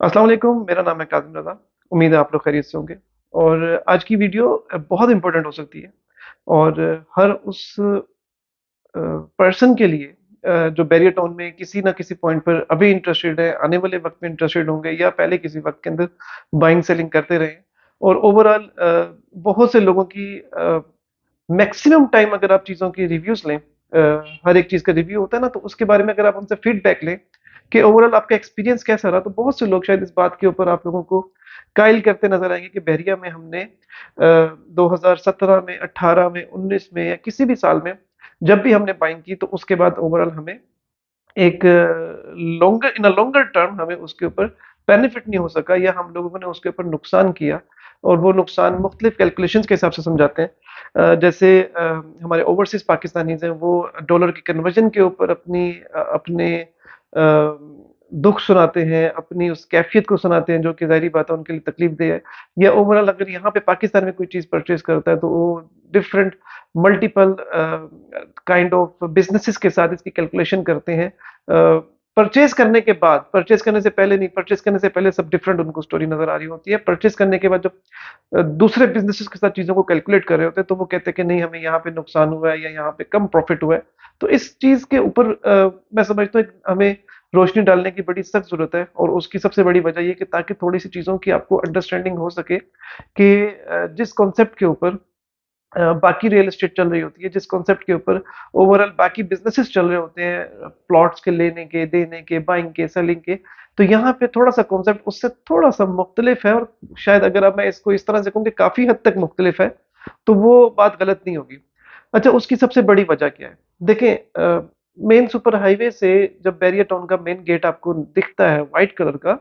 अस्सलाम वालेकुम, मेरा नाम है काज़िम रज़ा। उम्मीद है आप लोग खैरियत से होंगे। और आज की वीडियो बहुत इम्पोर्टेंट हो सकती है और हर उस पर्सन के लिए जो बैरियर टाउन में किसी ना किसी पॉइंट पर अभी इंटरेस्टेड है, आने वाले वक्त में इंटरेस्टेड होंगे या पहले किसी वक्त के अंदर बाइंग सेलिंग करते रहे। और ओवरऑल बहुत से लोगों की मैक्सिमम टाइम अगर आप चीज़ों की रिव्यूज लें, हर एक चीज़ का रिव्यू होता है ना, तो उसके बारे में अगर आप उनसे फीडबैक लें कि ओवरऑल आपका एक्सपीरियंस कैसा रहा, तो बहुत से लोग शायद इस बात के ऊपर आप लोगों को कायल करते नजर आएंगे कि बहरिया में हमने 2017 में, 18 में, 19 में या किसी भी साल में जब भी हमने बाइंग की, तो उसके बाद ओवरऑल हमें एक longer in a longer term हमें उसके ऊपर बेनिफिट नहीं हो सका, या हम लोगों ने उसके ऊपर नुकसान किया। और वो नुकसान मुख्तलिफ कैलकुलेशंस के हिसाब से समझाते हैं। जैसे हमारे ओवरसीज पाकिस्तानीज हैं, वो डॉलर की कन्वर्जन के ऊपर अपने दुख सुनाते हैं, अपनी उस कैफियत को सुनाते हैं, जो कि ज़ाहिर बात है उनके लिए तकलीफ दे है। या ओवरऑल अगर यहाँ पे पाकिस्तान में कोई चीज़ परचेज करता है, तो वो different multiple kind of businesses के साथ इसकी कैलकुलेशन करते हैं। परचेज करने के बाद, परचेज करने से पहले नहीं, परचेज करने से पहले सब डिफरेंट उनको स्टोरी नजर आ रही होती है। परचेज करने के बाद जब दूसरे बिजनेसेस के साथ चीजों को कैलकुलेट कर रहे होते हैं, तो वो कहते हैं कि नहीं, हमें यहाँ पे नुकसान हुआ है या यहाँ पे कम प्रॉफिट हुआ है। तो इस चीज के ऊपर मैं समझता हूँ हमें रोशनी डालने की बड़ी सख्त जरूरत है। और उसकी सबसे बड़ी वजह ये कि ताकि थोड़ी सी चीजों की आपको अंडरस्टैंडिंग हो सके कि जिस कॉन्सेप्ट के ऊपर बाकी रियल एस्टेट चल रही होती है, जिस कॉन्सेप्ट के ऊपर ओवरऑल बाकी बिजनेसेस चल रहे होते हैं, प्लॉट्स के लेने के, देने के, बाइंग के, सेलिंग के, तो यहाँ पे थोड़ा सा कॉन्सेप्ट उससे थोड़ा सा मुख्तलिफ है। और शायद अगर अब मैं इसको इस तरह से कहूँ कि काफी हद तक मुख्तलिफ है, तो वो बात गलत नहीं होगी। अच्छा, उसकी सबसे बड़ी वजह क्या है? देखें, मेन सुपर हाईवे से जब बैरियर टाउन का मेन गेट आपको दिखता है वाइट कलर का,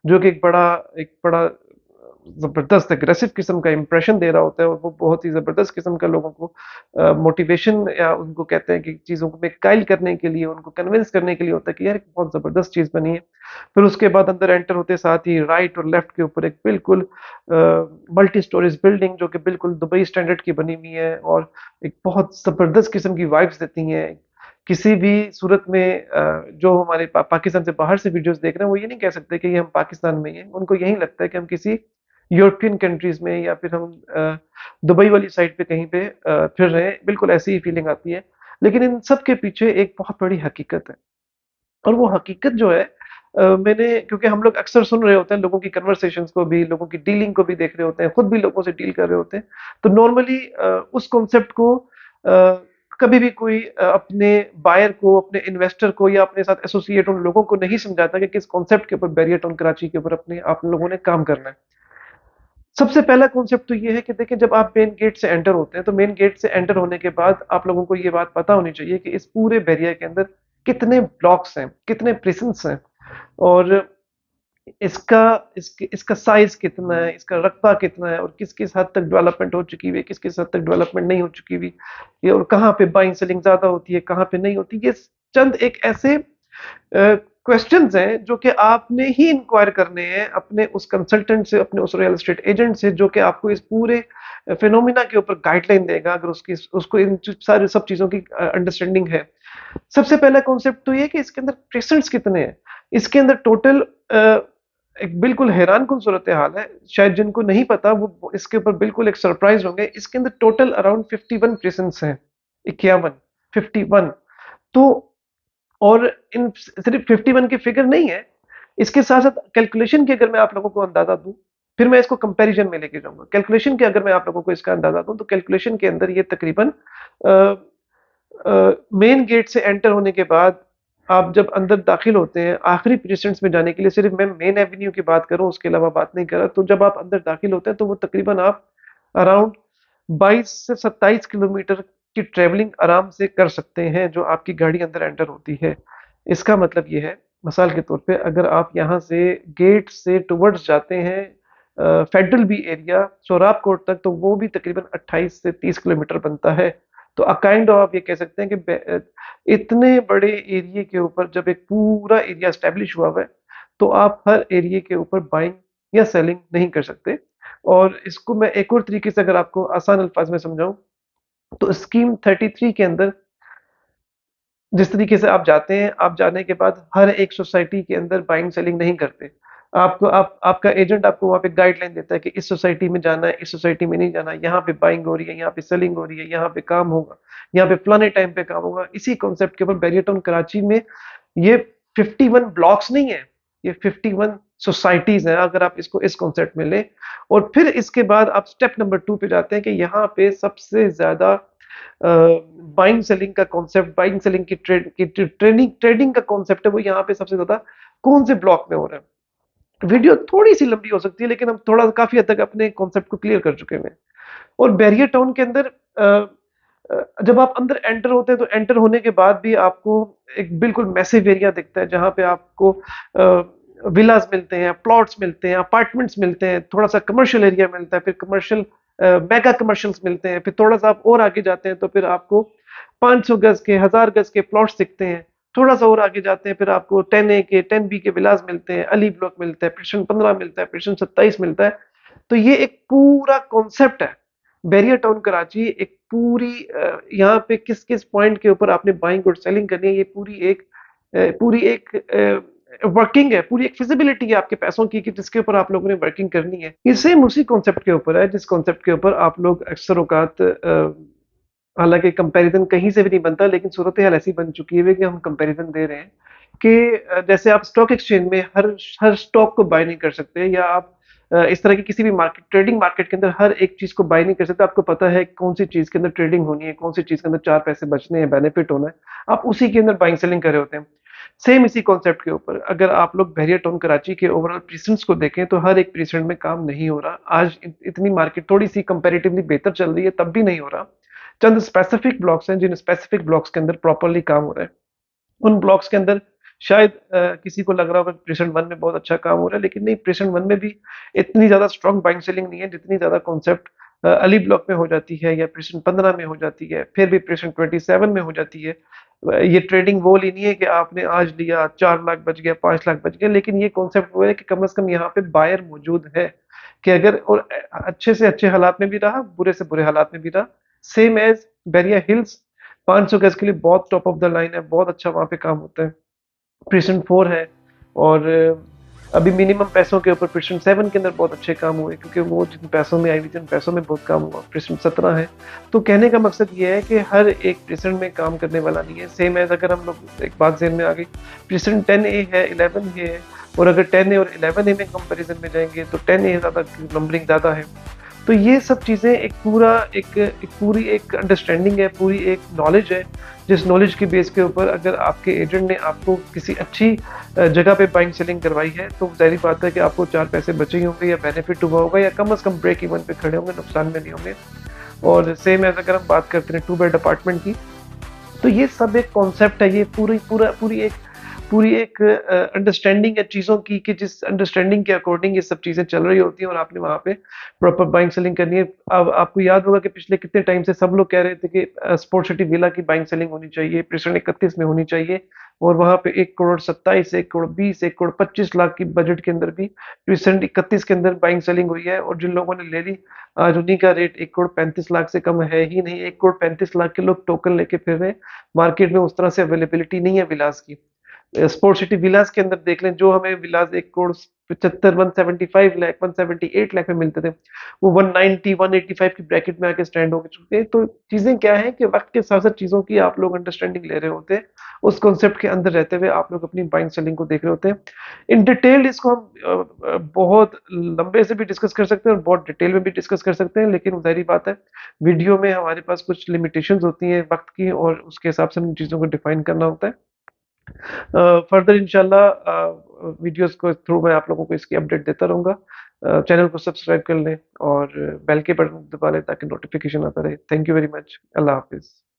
जो कि एक बड़ा जबरदस्त एग्रेसिव किस्म का इंप्रेशन दे रहा होता है, और वो बहुत ही जबरदस्त किस्म का लोगों को मोटिवेशन, या उनको कहते हैं कि चीजों को में कायल करने के लिए, उनको कन्विंस करने के लिए होता है कि यार एक बहुत जबरदस्त चीज बनी है। फिर उसके बाद अंदर एंटर होते साथ ही राइट और लेफ्ट के ऊपर एक बिल्कुल मल्टी स्टोरेज बिल्डिंग, जो कि बिल्कुल दुबई स्टैंडर्ड की बनी हुई है और एक बहुत जबरदस्त किस्म की वाइब्स देती हैं। किसी भी सूरत में जो हमारे पाकिस्तान से बाहर से वीडियोस देख रहे हैं, वो ये नहीं कह सकते कि ये हम पाकिस्तान में ही हैं। उनको यही लगता है कि हम किसी यूरोपियन कंट्रीज में, या फिर हम दुबई वाली साइड पे कहीं पे फिर रहे हैं। बिल्कुल ऐसी ही फीलिंग आती है। लेकिन इन सब के पीछे एक बहुत बड़ी हकीकत है। और वो हकीकत जो है, मैंने, क्योंकि हम लोग अक्सर सुन रहे होते हैं, लोगों की कन्वर्सेशंस को भी, लोगों की डीलिंग को भी देख रहे होते हैं, खुद भी लोगों से डील कर रहे होते हैं, तो नॉर्मली उस कॉन्सेप्ट को कभी भी कोई अपने बायर को, अपने इन्वेस्टर को, या अपने साथ एसोसिएट उन लोगों को नहीं समझाता कि किस कॉन्सेप्ट के ऊपर बैरियर टाउन कराची के ऊपर अपने आप लोगों ने काम करना है। सबसे पहला कॉन्सेप्ट तो ये है कि देखिए, जब आप मेन गेट से एंटर होते हैं, तो मेन गेट से एंटर होने के बाद आप लोगों को ये बात पता होनी चाहिए कि इस पूरे बैरियर के अंदर कितने ब्लॉक्स हैं, कितने प्रिजन्स हैं, और इसका इसका साइज कितना है, इसका रकबा कितना है, और किस किस हद तक डेवलपमेंट हो चुकी हुई है, किस किस हद तक डेवलपमेंट नहीं हो चुकी हुई, ये, और कहाँ पे बाइंग सेलिंग ज्यादा होती है, कहाँ पे नहीं होती। ये चंद एक ऐसे क्वेश्चंस हैं जो कि आपने ही इंक्वायर करने हैं अपने उस कंसल्टेंट से, अपने उस रियल एस्टेट एजेंट से, जो कि आपको इस पूरे फिनोमिना के ऊपर गाइडलाइन देगा, अगर उसकी उसको इन सारी सब चीजों की अंडरस्टैंडिंग है। सबसे पहला कॉन्सेप्ट तो ये कि इसके अंदर पेशेंट्स कितने हैं। इसके अंदर टोटल एक बिल्कुल हैरान कुन सूरत हाल है। शायद जिनको नहीं पता वो इसके ऊपर बिल्कुल एक सरप्राइज होंगे। इसके अंदर टोटल अराउंड 51 पेशेंट्स हैं। 51, 51। तो और इन सिर्फ 51 की फिगर नहीं है, इसके साथ साथ कैलकुलेशन की अगर मैं आप लोगों को अंदाजा दूं, फिर मैं इसको कंपैरिजन में लेके जाऊंगा। कैलकुलेशन के अगर मैं आप लोगों को इसका अंदाजा दूं, तो कैलकुलेशन के अंदर ये तकरीबन मेन गेट से एंटर होने के बाद आप जब अंदर दाखिल होते हैं, आखिरी प्रेसिडेंट्स में जाने के लिए, सिर्फ मैं मेन एवेन्यू की बात करूं, उसके अलावा बात नहीं कर रहा, तो जब आप अंदर दाखिल होते हैं, तो वो तकरीबन आप अराउंड 22 से 27 किलोमीटर की ट्रेवलिंग आराम से कर सकते हैं, जो आपकी गाड़ी अंदर एंटर होती है। इसका मतलब ये है, मिसाल के तौर पे, अगर आप यहाँ से गेट से टुवर्ड्स जाते हैं federal B area Sohrab Goth तक, तो वो भी तकरीबन 28 से 30 किलोमीटर बनता है। तो काइंड ऑफ आप ये कह सकते हैं कि इतने बड़े एरिया के ऊपर जब एक पूरा एरिया स्टैब्लिश हुआ हुआ है, तो आप हर एरिया के ऊपर बाइंग या सेलिंग नहीं कर सकते। और इसको मैं एक और तरीके से अगर आपको आसान अल्फाज में समझाऊं, तो स्कीम 33 के अंदर जिस तरीके से आप जाते हैं, आप जाने के बाद हर एक सोसाइटी के अंदर बाइंग सेलिंग नहीं करते। आपका एजेंट आपको वहाँ पे गाइडलाइन देता है कि इस सोसाइटी में जाना है, इस सोसाइटी में नहीं जाना है, यहाँ पे बाइंग हो रही है, यहाँ पे सेलिंग हो रही है, यहाँ पे काम होगा, यहाँ पे फलाने टाइम पे काम होगा। इसी कॉन्सेप्ट के ऊपर बैरियर टाउन कराची में ये 51 ब्लॉक्स नहीं है, ये 51 सोसाइटीज हैं, अगर आप इसको इस कॉन्सेप्ट में लें। और फिर इसके बाद आप स्टेप नंबर 2 पे जाते हैं कि यहाँ पे सबसे ज्यादा बाइंग सेलिंग का कॉन्सेप्ट, बाइंग सेलिंग की ट्रेडिंग ट्रेडिंग का कॉन्सेप्ट है, वो यहाँ पे सबसे ज्यादा कौन से ब्लॉक में हो रहा है। वीडियो थोड़ी सी लंबी हो सकती है, लेकिन हम थोड़ा काफी हद तक अपने कॉन्सेप्ट को क्लियर कर चुके हैं। और बैरियर टाउन के अंदर जब आप अंदर एंटर होते हैं तो एंटर होने के बाद भी आपको एक बिल्कुल मैसिव एरिया दिखता है, जहां पे आपको विलास मिलते हैं, प्लॉट्स मिलते हैं, अपार्टमेंट्स मिलते हैं, थोड़ा सा कमर्शियल एरिया मिलता है, फिर कमर्शियल मेगा कमर्शियल्स मिलते हैं, फिर थोड़ा सा आप और आगे जाते हैं तो फिर आपको 500 गज के, 1000 गज के प्लॉट्स दिखते हैं। थोड़ा सा और आगे जाते हैं फिर आपको 10A के, 10B के विलास मिलते हैं, अली ब्लॉक मिलता है, प्रिशन 15 मिलता है, प्रिशन 27 मिलता है। तो ये एक पूरा कॉन्सेप्ट है बैरियर टाउन कराची, एक पूरी यहाँ पे किस किस पॉइंट के ऊपर आपने बाइंग और सेलिंग करनी है, ये पूरी एक वर्किंग है, पूरी एक फिजिबिलिटी है आपके पैसों की कि जिसके ऊपर आप लोगों ने वर्किंग करनी है। ये सेम उसी कॉन्सेप्ट के ऊपर है जिस कॉन्सेप्ट के ऊपर आप लोग अक्सर औकात, हालांकि कंपैरिजन कहीं से भी नहीं बनता, लेकिन सूरत हाल ऐसी बन चुकी है कि हम कंपैरिजन दे रहे हैं कि जैसे आप स्टॉक एक्सचेंज में हर स्टॉक को बाय नहीं कर सकते, या आप इस तरह की किसी भी मार्केट, ट्रेडिंग मार्केट के अंदर हर एक चीज को बाय नहीं कर सकते। आपको पता है कौन सी चीज के अंदर ट्रेडिंग होनी है, कौन सी चीज के अंदर 4 पैसे बचने हैं, बेनिफिट होना है, आप उसी के अंदर बाइंग सेलिंग कर रहे होते हैं। सेम इसी कॉन्सेप्ट के ऊपर अगर आप लोग बैरियर टाउन कराची के ओवरऑल प्रीसेंट्स को देखें तो हर एक प्रीसेंट में काम नहीं हो रहा। आज इतनी मार्केट थोड़ी सी कंपैरेटिवली बेहतर चल रही है, तब भी नहीं हो रहा। चंद स्पेसिफिक ब्लॉक्स हैं जिन स्पेसिफिक ब्लॉक्स के अंदर प्रॉपरली काम हो रहा है। उन ब्लॉक्स के अंदर शायद किसी को लग रहा होगा प्रेषण 1 में बहुत अच्छा काम हो रहा है, लेकिन नहीं, प्रेषण 1 में भी इतनी ज्यादा स्ट्रॉन्ग बाइंग सेलिंग नहीं है जितनी ज्यादा कॉन्सेप्ट अली ब्लॉक में हो जाती है, या प्रेषण 15 में हो जाती है, फिर भी प्रेषण 27 में हो जाती है। ये ट्रेडिंग वो ही नहीं है कि आपने आज लिया 4 लाख बच गया, 5 लाख बच गया, लेकिन ये कॉन्सेप्ट वो है कि कम से कम यहाँ पे बायर मौजूद है कि अगर और अच्छे से अच्छे हालात में भी रहा, बुरे से बुरे हालात में भी रहा, सेम एज बैरिया हिल्स 500 गज के लिए बहुत टॉप ऑफ द लाइन है, बहुत अच्छा वहां पे काम होता है। प्रिशन 4 है, और अभी मिनिमम पैसों के ऊपर प्रिशन 7 के अंदर बहुत अच्छे काम हुए, क्योंकि वो जिन पैसों में आई हुई जिन पैसों में बहुत काम हुआ। प्रिशन 17 है। तो कहने का मकसद ये है कि हर एक प्रिशन में काम करने वाला नहीं है। सेम एज अगर हम लोग एक बात ज़हन में आ गई, प्रिशन 10A है, 11A है, और अगर 10A और 11A में कंपेरिजन में जाएंगे तो 10A ज़्यादा नंबरिंग ज़्यादा है। तो ये सब चीज़ें एक पूरी एक अंडरस्टैंडिंग है, पूरी एक नॉलेज है, जिस नॉलेज की बेस के ऊपर अगर आपके एजेंट ने आपको किसी अच्छी जगह पे बाइंग सेलिंग करवाई है तो जाहिर बात है कि आपको 4 पैसे बचे ही होंगे, या बेनिफिट हुआ होगा, या कम से कम ब्रेक इवन पे खड़े होंगे, नुकसान में नहीं होंगे। और सेम एज अगर हम बात करते हैं 2 बेड अपार्टमेंट की, तो ये सब एक कॉन्सेप्ट है, ये पूरी एक अंडरस्टैंडिंग है चीज़ों की कि जिस अंडरस्टैंडिंग के अकॉर्डिंग ये सब चीज़ें चल रही होती हैं, और आपने वहाँ पे प्रॉपर बाइंग सेलिंग करनी है। अब आपको याद होगा कि पिछले कितने टाइम से सब लोग कह रहे थे कि स्पोर्ट सिटी विला की बाइंग सेलिंग होनी चाहिए, प्रेषण 31 में होनी चाहिए, और वहाँ पे 1 करोड़ 27, 1 करोड़ 20, 1 करोड़ 25 लाख की बजट के अंदर भी प्रेषण 31 के अंदर बाइंग सेलिंग हुई है। और जिन लोगों ने ले ली, आज उन्हीं का रेट 1 करोड़ 35 लाख से कम है ही नहीं। 1 करोड़ 35 लाख के लोग टोकन लेके फिर रहे हैं। मार्केट में उस तरह से अवेलेबिलिटी नहीं है विलास की। स्पोर्ट सिटी विलास के अंदर देख लें, जो हमें विलास 1 करोड़ 75, 175 लाख, 178 लाख में मिलते थे, वो 190, 185 की ब्रैकेट में आके स्टैंड हो चुके हैं। तो चीजें क्या है कि वक्त के साथ साथ चीजों की आप लोग अंडरस्टैंडिंग ले रहे होते हैं, उस कॉन्सेप्ट के अंदर रहते हुए आप लोग अपनी बाइंग सेलिंग को देख रहे होते हैं। इन डिटेल इसको हम बहुत लंबे से भी डिस्कस कर सकते हैं और बहुत डिटेल में भी डिस्कस कर सकते हैं, लेकिन जाहिर बात है वीडियो में हमारे पास कुछ लिमिटेशंस होती हैं वक्त की, और उसके हिसाब से हम चीज़ों को डिफाइन करना होता है। फर्दर इंशाल्लाह वीडियोस को थ्रू मैं आप लोगों को इसकी अपडेट देता रहूंगा। चैनल को सब्सक्राइब कर लें और बेल के बटन दबा लें ताकि नोटिफिकेशन आता रहे। Thank you very much. Allah Hafiz.